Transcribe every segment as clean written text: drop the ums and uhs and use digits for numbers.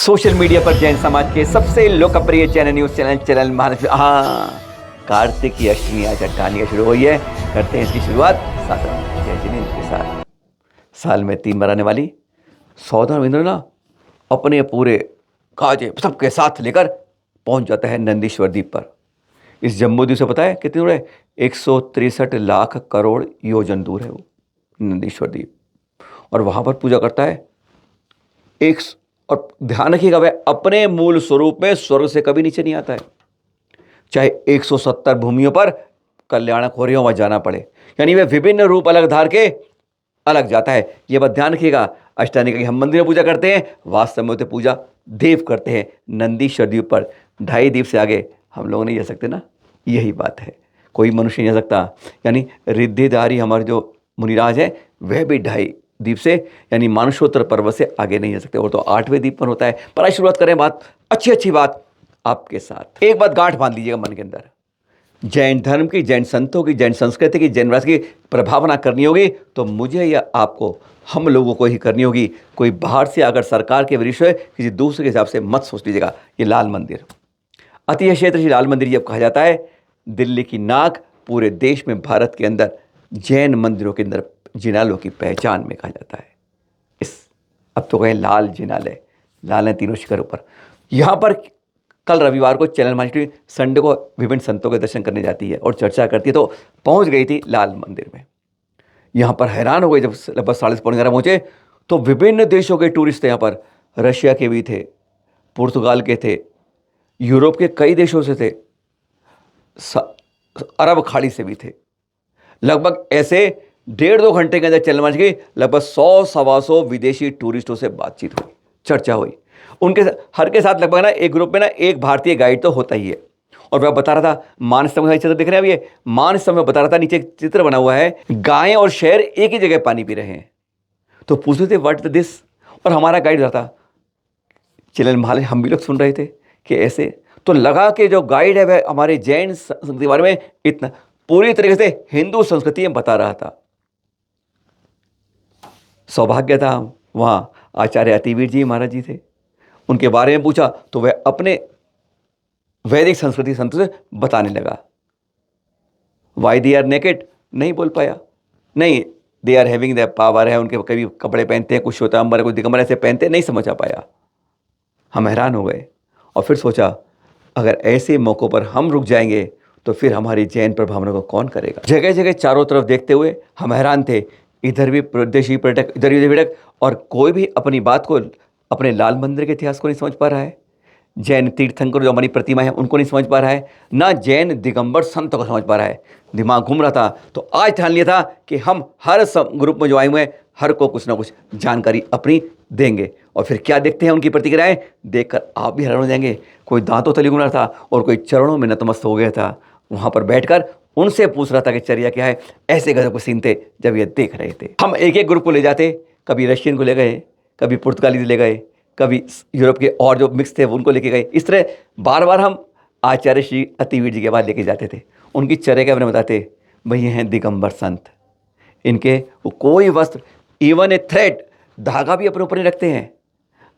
Social media पर जैन समाज के सबसे लोकप्रिय चैनल न्यूज चैनल महाराष्ट्र। हाँ, कार्तिक की अष्टमी आज अट्ठानी शुरू हुई है। करते हैं इसकी शुरुआत साधारण जय जिनेन्द्र के साथ। साल में 3 बार आने वाली साधारण रविंद्र ना अपने पूरे काजे सबके साथ लेकर पहुंच जाता है नंदीश्वर द्वीप पर। इस जम्बू द्वीप से पता है कितनी दूर है? 163 लाख करोड़ योजन दूर है वो नंदीश्वर द्वीप। और वहाँ पर पूजा करता है और ध्यान रखिएगा, वह अपने मूल स्वरूप में स्वर्ग से कभी नीचे नहीं आता है। चाहे 170 भूमियों पर कल्याणक हो रही हो वहाँ जाना पड़े, यानी वह विभिन्न रूप अलग धार के अलग जाता है। ये बात ध्यान रखिएगा। अष्टानी की हम मंदिर में पूजा करते हैं, वास्तव में पूजा देव करते हैं नंदीश्वर द्वीप पर। 2.5 द्वीप से आगे हम लोग नहीं जा सकते ना, यही बात है। कोई मनुष्य नहीं जा सकता, यानी रिद्धिधारी हमारे जो मुनिराज है वह भी 2.5 द्वीप से यानी मानसोत्तर पर्वत से आगे नहीं जा सकते। और तो 8वें द्वीप पर होता है। पर आज शुरुआत करें बात अच्छी बात आपके साथ। एक बात गांठ बांध लीजिएगा मन के अंदर, जैन धर्म की, जैन संतों की, जैन संस्कृति की, जैन राष्ट्र की प्रभावना करनी होगी तो मुझे या आपको, हम लोगों को ही करनी होगी। कोई बाहर से अगर सरकार के विषय किसी दूसरे के हिसाब से मत सोच लीजिएगा। ये लाल मंदिर, अति क्षेत्र श्री लाल मंदिर जब कहा जाता है, दिल्ली की नाक पूरे देश में, भारत के अंदर जैन मंदिरों के अंदर जिनालों की पहचान में कहा जाता है। अब तो कहें लाल जिनालय, लाल है तीनों शिखरों पर। यहाँ पर कल रविवार को चैनल मास्टर संडे को विभिन्न संतों के दर्शन करने जाती है और चर्चा करती है, तो पहुँच गई थी लाल मंदिर में। यहाँ पर हैरान हो गए जब लगभग 11:30 पहुँचे तो विभिन्न देशों के टूरिस्ट थे यहाँ पर। रशिया के भी थे, पुर्तगाल के थे, यूरोप के कई देशों से थे, अरब खाड़ी से भी थे। लगभग ऐसे 1.5-2 घंटे के अंदर चैनल मास्टर की लगभग 100-125 विदेशी टूरिस्टों से बातचीत हुई, चर्चा हुई। उनके हर के साथ लगभग ना एक ग्रुप में ना एक भारतीय गाइड तो होता ही है। और वह बता रहा था, मानस्तंभ का चित्र दिख रहे हैं अभी, ये मानस्तंभ में बता रहा था, नीचे एक चित्र बना हुआ है, गायें और शेर एक ही जगह पानी पी रहे हैं। तो पूछ रहे थे व्हाट दिस, और हमारा गाइड रहा था चैनल माले, हम भी लोग सुन रहे थे कि ऐसे। तो लगा कि जो गाइड है वह हमारे जैन संस्कृति के बारे में इतना पूरी तरीके से हिंदू संस्कृति में बता रहा था। सौभाग्य था वहाँ आचार्य अतिवीर जी महाराज जी थे, उनके बारे में पूछा तो वह अपने वैदिक संस्कृति संत से बताने लगा। वाई दे आर नेकेड नहीं बोल पाया, नहीं they are having the power है, उनके कभी कपड़े पहनते हैं, कुछ श्वेतांबर कुछ दिगंबर ऐसे पहनते हैं, नहीं समझ आ पाया। हम हैरान हो गए और फिर सोचा अगर ऐसे मौक़ों पर हम रुक जाएंगे तो फिर हमारी जैन प्रभावना को कौन करेगा। जगह जगह चारों तरफ देखते हुए हम हैरान थे, इधर भी प्रदेशी पर्यटक, इधर भी पर्यटक, और कोई भी अपनी बात को, अपने लाल मंदिर के इतिहास को नहीं समझ पा रहा है। जैन तीर्थंकर जो हमारी प्रतिमा है उनको नहीं समझ पा रहा है, ना जैन दिगंबर संतों को समझ पा रहा है। दिमाग घूम रहा था। तो आज ठान लिया था कि हम हर ग्रुप में जो आए हुए हैं हर को कुछ ना कुछ जानकारी अपनी देंगे। और फिर क्या देखते हैं उनकी प्रतिक्रियाएं, देखकर आप भी हैरान हो जाएंगे। कोई दांतों तले घूम रहा था और कोई चरणों में नतमस्तक हो गया था। वहाँ पर बैठकर उनसे पूछ रहा था कि चर्या क्या है। ऐसे गजब के सीन थे जब ये देख रहे थे। हम एक एक ग्रुप को ले जाते, कभी रशियन को ले गए, कभी पुर्तगाली ले गए, कभी यूरोप के और जो मिक्स थे उनको लेके गए। इस तरह बार बार हम आचार्य श्री अतिवीर जी के बाद लेके जाते थे। उनकी चर्या के बारे में बताते, भाई ये हैं दिगंबर संत, इनके वो कोई वस्त्र, इवन ए थ्रेड, धागा भी अपने ऊपर नहीं रखते हैं,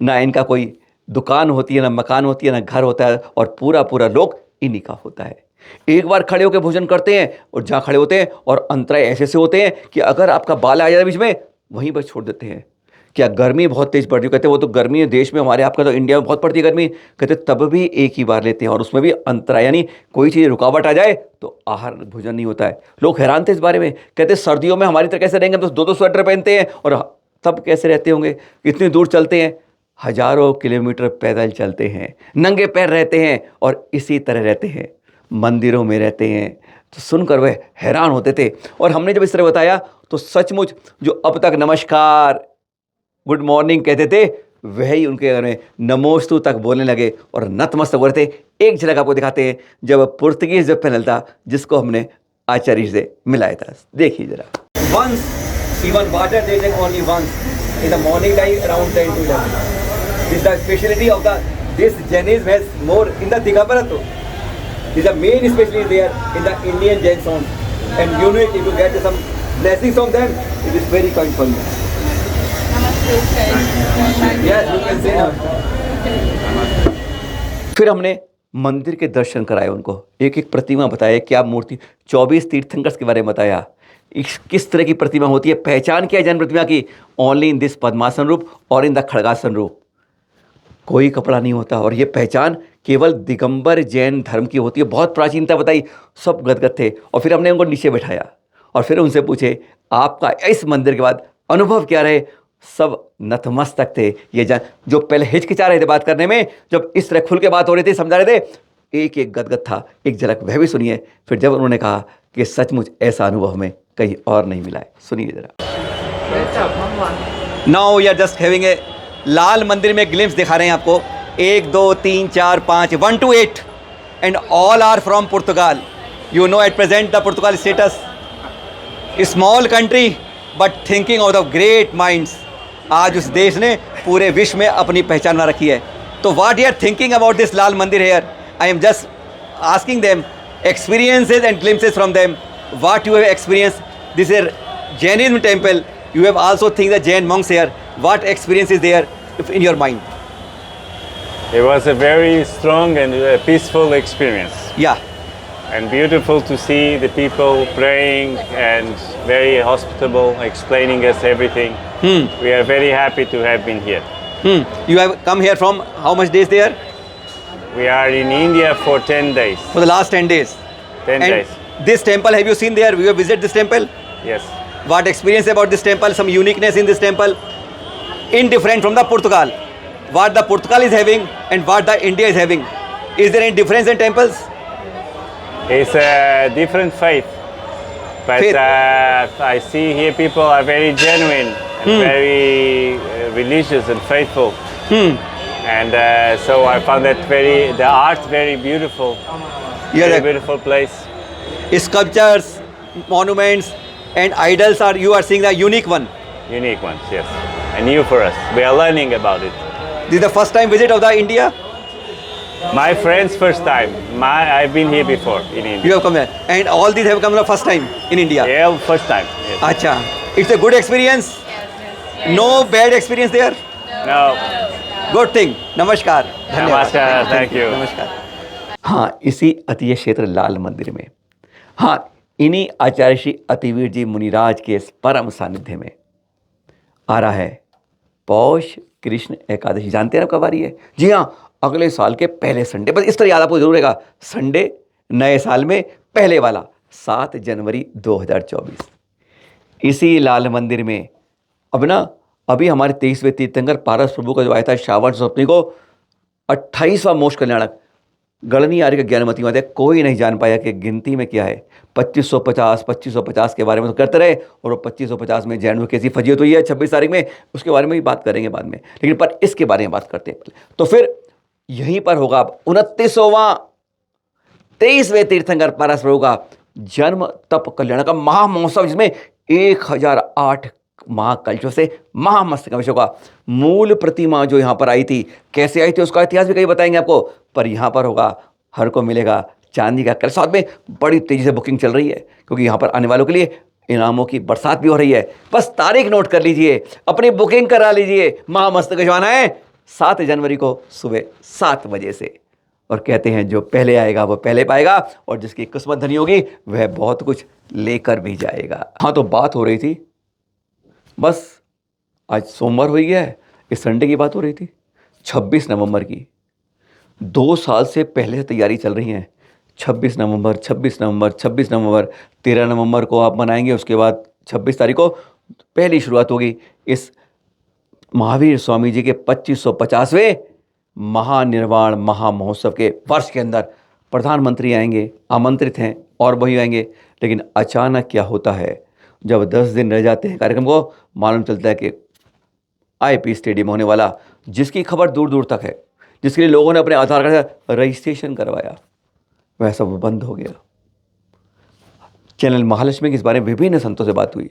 ना इनका कोई दुकान होती है, ना मकान होती है, ना घर होता है, और पूरा लोग इन्हीं का होता है। एक बार खड़े होकर भोजन करते हैं और जहाँ खड़े होते हैं और अंतराय ऐसे होते हैं कि अगर आपका बाल आ जाए बीच में वहीं पर छोड़ देते हैं। क्या गर्मी बहुत तेज पड़ रही है, कहते वो तो गर्मी है देश में, हमारे आपका तो इंडिया में बहुत पड़ती है गर्मी, कहते तब भी एक ही बार लेते हैं और उसमें भी अंतराय, यानी कोई चीज़ रुकावट आ जाए तो आहार भोजन नहीं होता है। लोग हैरान थे इस बारे में, कहते सर्दियों में हमारी तरह कैसे रहेंगे, हम तो 2-2 स्वेटर पहनते हैं और तब कैसे रहते होंगे, इतनी दूर चलते हैं, हजारों किलोमीटर पैदल चलते हैं, नंगे पैर रहते हैं और इसी तरह रहते हैं, मंदिरों में रहते हैं। तो सुनकर वह हैरान होते थे। और हमने जब इस तरह बताया तो सचमुच जो अब तक नमस्कार गुड मॉर्निंग कहते थे वह ही उनके घर में नमोस्तु तक बोलने लगे और नतमस्तक हो रहे थे। एक झलक आपको दिखाते हैं जब पुर्तगीज जब पैनल था जिसको हमने आचार्य से मिलाया था, देखिए जरा। Once even water they take only once in the morning time around 10 to 11. This is the specialty of this Jainism has more in the Digambara too. This is the main specialty there in the Indian Jain song, and you know if you get some blessings from them, it is very kind for you. Namaste. Yes, you can say now. फिर हमने मंदिर के दर्शन कराए उनको, एक एक प्रतिमा बताया, क्या मूर्ति, 24 तीर्थंकर्स के बारे में बताया, किस तरह की प्रतिमा होती है, पहचान क्या है जैन प्रतिमा की, ओनली इन दिस पद्मासन रूप और इन द खड़गासन रूप, कोई कपड़ा नहीं होता, और ये पहचान केवल दिगंबर जैन धर्म की होती है। बहुत प्राचीनता बताई, सब गदगद थे। और फिर हमने उनको नीचे बैठाया और फिर उनसे पूछे आपका इस मंदिर के बाद अनुभव क्या रहे। सब नतमस्तक थे। ये जान जो पहले हिचकिचा रहे थे बात करने में, जब इस तरह खुल के बात हो रही थी, समझा रहे थे, एक एक गदगद था। एक झलक वह भी सुनिए। फिर जब उन्होंने कहा कि सचमुच ऐसा अनुभव हमें कहीं और नहीं मिला है, सुनिए जरा। Now we are just having a Lal Mandir में ग्लिम्स दिखा रहे हैं आपको। 1 2 3 4 5 1 to 8 and all are from Portugal. You know at present the Portugal status, small country but thinking of the great minds. आज उस देश ने पूरे विश्व में अपनी पहचान बना रखी है। तो what you are thinking about this Lal Mandir here, I am just asking them experiences and glimpses from them, what you have experienced. This is Jainism temple, you have also think the Jain monks here, what experience is there in your mind? It was a very strong and peaceful experience, Yeah, and beautiful to see the people praying and very hospitable, explaining us everything. We are very happy to have been here. You have come here from how much days there? We are in India for 10 days. For the last 10 days. 10 And days. this temple, have you seen there? You have visited this temple? Yes. What experience about this temple? Some uniqueness in this temple? Indifferent from the Portugal. What the Portugal is having and what the India is having. Is there any difference in temples? It's a different faith. But Faith. I see here people are very genuine and very religious and faithful. And so I found that the art very beautiful. Yeah, Very beautiful place. Sculptures, monuments and idols are, you are seeing the unique one. Unique ones, yes. And new for us. We are learning about it. This is the first time visit of the India? My friend's first time. I've been here before in India. You have come here. And all these have come the first time in India? Yeah, first time. Yes. Acha. It's a good experience? No bad experience there? No. Good thing. नमस्कार, धन्यवाद। नमस्कार, thank you. नमस्कार। हाँ, इसी अतीय क्षेत्र लाल मंदिर में, हाँ, इन्हीं आचार्य श्री अतिवीर जी मुनिराज के परम सानिध्य में आ रहा है पौष कृष्ण एकादशी। जानते हैं ना कब आ रही है? जी हाँ, अगले साल के पहले संडे। बस इस तरह याद आपको जरूर रहेगा, संडे नए साल में पहले वाला 7 जनवरी 2024। इसी लाल मंदिर में अभी हमारे 23वें तीर्थंकर पारस प्रभु का जो आया था श्रावण सप्तमी को 28वां मोक्ष कल्याणक गणनी आर्य का ज्ञानमती माता, कोई नहीं जान पाया कि गिनती में क्या है। 2550 के बारे में तो करते रहे, और वो 2550 में जैन कैसी फजीयत हुई है 26 तारीख में, उसके बारे में भी बात करेंगे बाद में, लेकिन पर इसके बारे में बात करते हैं। तो फिर यहीं पर होगा अब 29वां 23वें तीर्थंकर पारस प्रभु का जन्म तप कल्याण का महामहोत्सव, जिसमें 1008 महाकलशों से महामस्तक विश्व का मूल प्रतिमा जो यहाँ पर आई थी, कैसे आई थी उसका इतिहास भी कहीं बताएंगे आपको। पर यहाँ पर होगा, हर को मिलेगा चांदी का कलश। साथ में बड़ी तेज़ी से बुकिंग चल रही है, क्योंकि यहाँ पर आने वालों के लिए इनामों की बरसात भी हो रही है। बस तारीख नोट कर लीजिए, अपनी बुकिंग करा लीजिए। महामस्तक विश्वाना है 7 जनवरी को सुबह 7 बजे से। और कहते हैं जो पहले आएगा वो पहले पाएगा, और जिसकी किस्मत धनी होगी वह बहुत कुछ लेकर भी जाएगा। हाँ, तो बात हो रही थी, बस आज सोमवार हो गया है, इस संडे की बात हो रही थी 26 नवंबर की। 2 साल से पहले से तैयारी चल रही है। 26 नवंबर 13 नवंबर को आप मनाएंगे, उसके बाद 26 तारीख को पहली शुरुआत होगी इस महावीर स्वामी जी के 2550वें महानिर्वाण महामहोत्सव के वर्ष के अंदर। प्रधानमंत्री आएंगे, आमंत्रित हैं, और वही आएंगे। लेकिन अचानक क्या होता है, जब 10 दिन रह जाते हैं कार्यक्रम को, मालूम चलता है कि आईपी स्टेडियम होने वाला, जिसकी खबर दूर दूर तक है, जिसके लिए लोगों ने अपने आधार कार्ड से रजिस्ट्रेशन करवाया, वह सब बंद हो गया। चैनल महालक्ष्मी की इस बारे में विभिन्न संतों से बात हुई,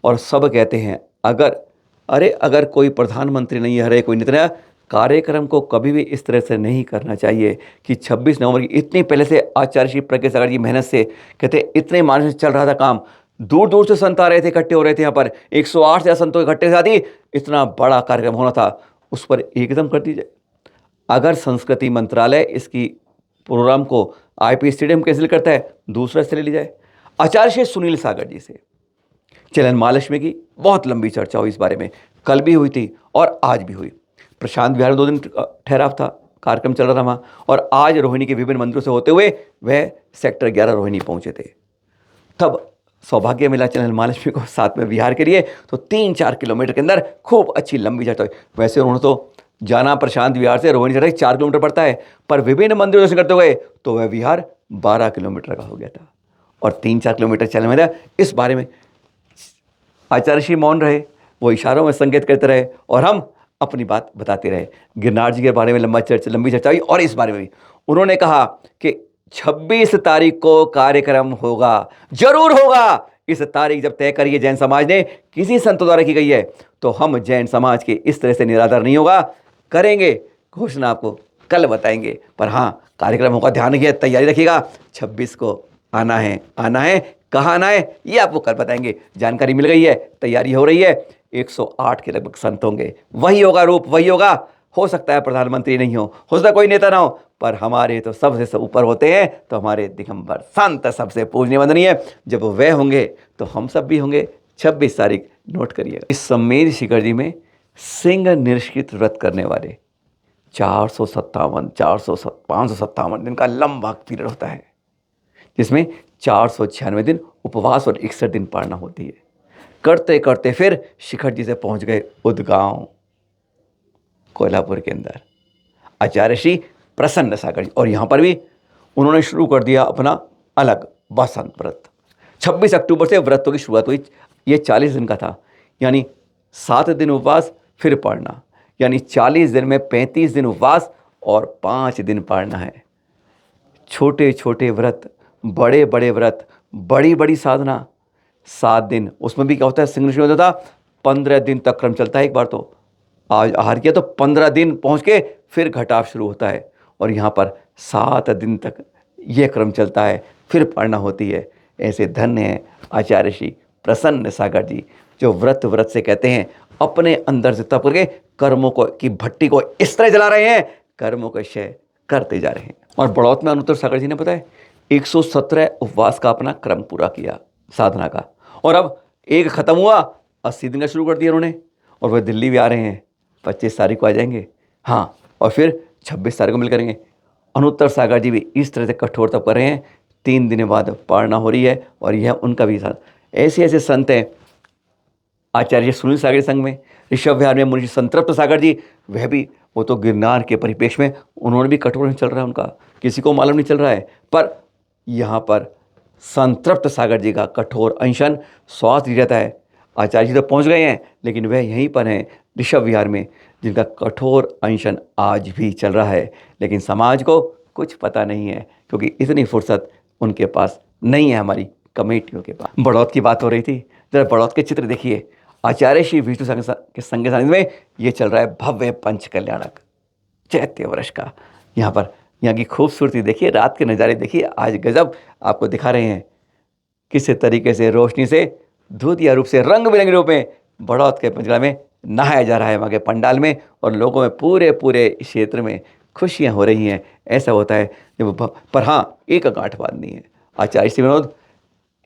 और सब कहते हैं अगर कोई प्रधानमंत्री नहीं है, कोई नित्य कार्यक्रम को कभी भी इस तरह से नहीं करना चाहिए कि 26 नवंबर की इतनी पहले से आचार्य श्री प्रज्ञा सागर जी मेहनत से, कहते इतने मानस से चल रहा था काम, दूर दूर से संत आ रहे थे, इकट्ठे हो रहे थे यहाँ पर, 108 से संतों इकट्ठे साथ ही इतना बड़ा कार्यक्रम होना था, उस पर एकदम कर दी जाए। अगर संस्कृति मंत्रालय इसकी प्रोग्राम को आईपी स्टेडियम कैंसिल करता है, दूसरा स्थल ले जाए। आचार्य श्री सुनील सागर जी से चलन महालक्ष्मी की बहुत लंबी चर्चा हुई इस बारे में, कल भी हुई थी और आज भी हुई। प्रशांत विहार में 2 दिन ठहराव था, कार्यक्रम चल रहा था वहाँ, और आज रोहिणी के विभिन्न मंदिरों से होते हुए वह सेक्टर 11 रोहिणी पहुँचे थे। तब सौभाग्य मिला चलन महालक्ष्मी को साथ में विहार के लिए, तो 3-4 किलोमीटर के अंदर खूब अच्छी लंबी चर्चा हुई। वैसे उन्होंने तो जाना प्रशांत विहार से रोहिणी चढ़ाई 4 किलोमीटर पड़ता है, पर विभिन्न मंदिरों दर्शन करते हुए तो वह विहार 12 किलोमीटर का हो गया था और 3-4 किलोमीटर चलने में था। इस बारे में आचार्य श्री मौन रहे, वो इशारों में संकेत करते रहे और हम अपनी बात बताते रहे। गिरनार जी के बारे में लंबी चर्चा हुई और इस बारे में भी उन्होंने कहा कि 26 तारीख को कार्यक्रम होगा, जरूर होगा। इस तारीख जब तय करी है जैन समाज ने, किसी संतों द्वारा की गई है, तो हम जैन समाज के इस तरह से निरादर नहीं होगा, करेंगे। घोषणा आपको कल बताएंगे, पर हाँ कार्यक्रम होगा, ध्यान रखिए, तैयारी रखिएगा। 26 को आना है, कहाँ आना है ये आपको कल बताएंगे। जानकारी मिल गई है, तैयारी हो रही है। 108 के लगभग संत होंगे, वही होगा रूप, वही होगा। हो सकता है प्रधानमंत्री नहीं हो सकता कोई नेता ना हो, पर हमारे तो सबसे ऊपर होते हैं, तो हमारे दिगंबर संत सबसे पूजनीय वंदनीय। जब वह होंगे तो हम सब भी होंगे। 26 तारीख नोट करिएगा। इस सम्मेद शिखर जी में सिंह निष्कृत व्रत करने वाले 557 दिन का लंबा पीरियड होता है, जिसमें 496 दिन उपवास और 61 दिन पारना होती है। करते करते फिर शिखर जी से पहुंच गए उदगांव, कोल्हापुर के अंदर, आचार्य श्री प्रसन्न सागर जी, और यहाँ पर भी उन्होंने शुरू कर दिया अपना अलग बसंत व्रत। 26 अक्टूबर से व्रतों की शुरुआत हुई। ये 40 दिन का था, यानी 7 दिन उपवास फिर पढ़ना, यानी 40 दिन में 35 दिन उपवास और 5 दिन पढ़ना है। छोटे छोटे व्रत, बड़े बड़े व्रत, बड़ी बड़ी साधना। 7 दिन, उसमें भी क्या होता है, सिंह होता था 15 दिन तक क्रम चलता है। एक बार तो आज आहार किया तो 15 दिन पहुंच के फिर घटाव शुरू होता है, और यहाँ पर 7 दिन तक ये क्रम चलता है, फिर पढ़ना होती है। ऐसे धन्य हैं आचार्य श्री प्रसन्न सागर जी, जो व्रत से कहते हैं अपने अंदर से तप करके कर्मों को की भट्टी को इस तरह जला रहे हैं, कर्मों का क्षय करते जा रहे हैं। और बड़ौत में अनुत्तर सागर जी ने बताया 117 उपवास का अपना क्रम पूरा किया साधना का, और अब एक खत्म हुआ, 80 दिन का शुरू कर दिया उन्होंने, और वह दिल्ली भी आ रहे हैं। 25 तारीख को आ जाएंगे, हाँ, और फिर 26 तारीख को मिल करेंगे। अनुत्तर सागर जी भी इस तरह से कठोर तप कर रहे हैं। 3 दिन बाद पारना हो रही है, और यह उनका भी साथ। ऐसे ऐसे संत हैं आचार्य सुनील सागर संघ में, ऋषभ विहार में मुनि संतृप्त सागर जी, वह भी, वो तो गिरनार के परिप्रेक्ष्य में उन्होंने भी कठोर चल रहा है उनका, किसी को मालूम नहीं चल रहा है, पर यहाँ पर संतृप्त सागर जी का कठोर अनशन स्वास्थ्य रहता है। आचार्य जी तो पहुँच गए हैं, लेकिन वह यहीं पर हैं ऋषभ विहार में, जिनका कठोर अनशन आज भी चल रहा है। लेकिन समाज को कुछ पता नहीं है, क्योंकि इतनी फुर्सत उनके पास नहीं है, हमारी कमेटियों के पास। बड़ौत की बात हो रही थी, जरा बड़ौत के चित्र देखिए। आचार्य श्री विष्णु के संग सानिध्य में ये चल रहा है भव्य पंच कल्याणक चैत्य वर्ष का। यहाँ पर यहाँ की खूबसूरती देखिए, रात के नज़ारे देखिए, आज गजब आपको दिखा रहे हैं किस तरीके से रोशनी से, धूतिया रूप से, रंग बिरंगे रूप में बड़ौत के पंचकला में नहाया जा रहा है, वहाँ के पंडाल में, और लोगों में पूरे क्षेत्र में खुशियाँ हो रही हैं। ऐसा होता है जब, पर हाँ एक गांठ बांधनी है। आचार्य श्री विनोद,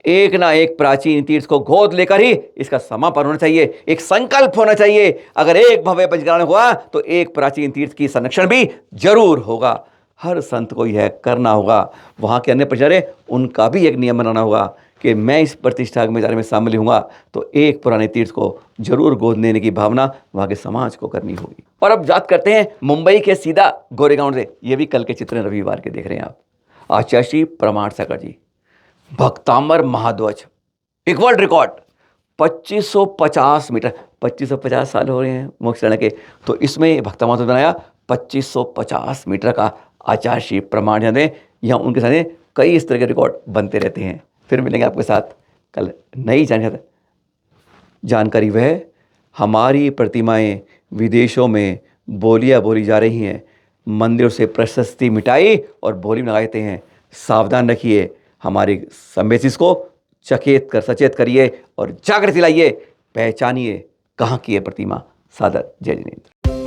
एक ना एक प्राचीन तीर्थ को गोद लेकर ही इसका समापन होना चाहिए, एक संकल्प होना चाहिए। अगर एक भव्य पंचकल्याण हुआ तो एक प्राचीन तीर्थ की संरक्षण भी जरूर होगा। हर संत को यह करना होगा। वहाँ के अन्य प्रचार्य, उनका भी एक नियम बनाना होगा कि मैं इस प्रतिष्ठा में जाने में शामिल हूँगा, तो एक पुराने तीर्थ को जरूर गोद लेने की भावना वहाँ के समाज को करनी होगी। और अब बात करते हैं मुंबई के सीधा गोरेगांव से। ये भी कल के चित्र रविवार के देख रहे हैं आप। आचार्य श्री प्रमाण सागर जी, भक्तांबर महाध्वज, एक वर्ल्ड रिकॉर्ड 2550 मीटर, 2550 साल हो रहे हैं मोक्ष चरण के, तो इसमें भक्तांबर बनाया 2550 मीटर का आचार्य श्री प्रमाण जाने। यहाँ उनके साथ कई इस तरह के रिकॉर्ड बनते रहते हैं। फिर मिलेंगे आपके साथ कल नई जानकारी। वह हमारी प्रतिमाएं विदेशों में बोलियाँ बोली जा रही हैं, मंदिरों से प्रशस्ति मिटाई और बोली लगाते हैं। सावधान रखिए, हमारी संवेदशील को सचेत करिए और जागृति लाइए, पहचानिए कहाँ की है प्रतिमा। सादर जय जिनेंद्र।